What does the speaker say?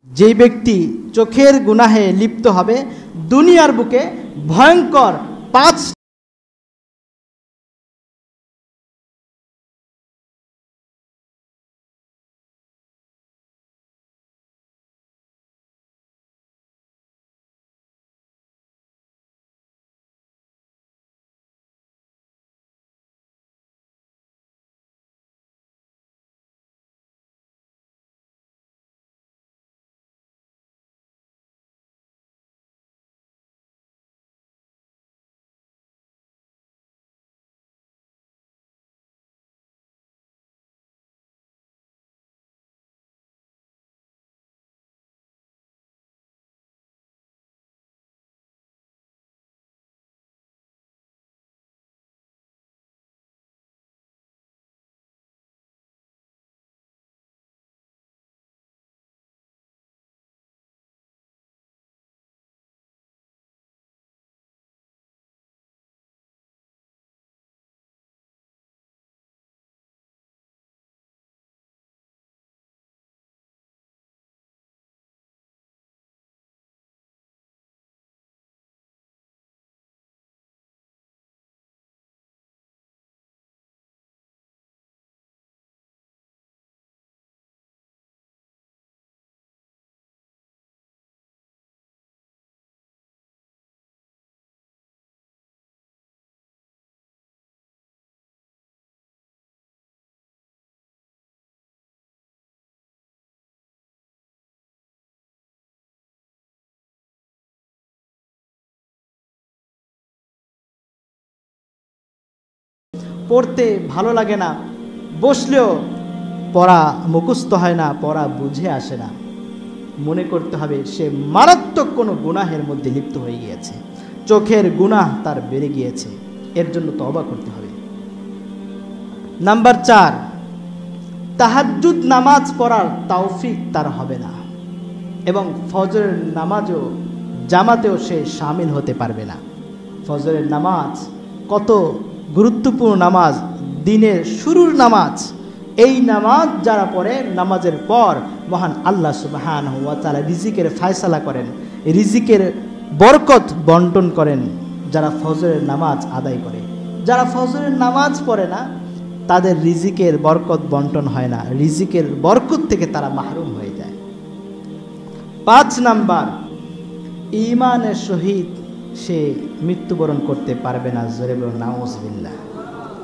যে ব্যক্তি চোখের গুনাহে লিপ্ত হবে দুনিয়ার বুকে ভয়ঙ্কর 5পড়তে ভালো লাগে না, বসলেও পড়া মুখস্থ হয় না, পড়া বুঝে আসে না। মনে করতে হবে সে মারাত্মক কোনো গুনাহের মধ্যে লিপ্ত হয়ে গিয়েছে, চোখের গুনাহ তার বেড়ে গিয়েছে, এর জন্য তওবা করতে হবে। নাম্বার 4, তাহাজ্জুদ নামাজ পড়ার তৌফিক তার হবে না এবং ফজরের নামাজও জামাতেও সে শামিল হতে পারবে না। ফজরের নামাজ কত গুরুত্বপূর্ণ নামাজ, দিনের শুরুর নামাজ। এই নামাজ যারা পড়ে, নামাজের পর মহান আল্লাহ সুবহানাহু ওয়া তাআলা রিজিকের ফয়সালা করেন, রিজিকের বরকত বন্টন করেন যারা ফজরের নামাজ আদায় করে। যারা ফজরের নামাজ পড়ে না তাদের রিজিকের বরকত বন্টন হয় না, রিজিকের বরকত থেকে তারা মাহরুম হয়ে যায়। 5 নাম্বার, ঈমানের সহিত সে মৃত্যুবরণ করতে পারবে না। জোরে বলুন নাউযুবিল্লাহ।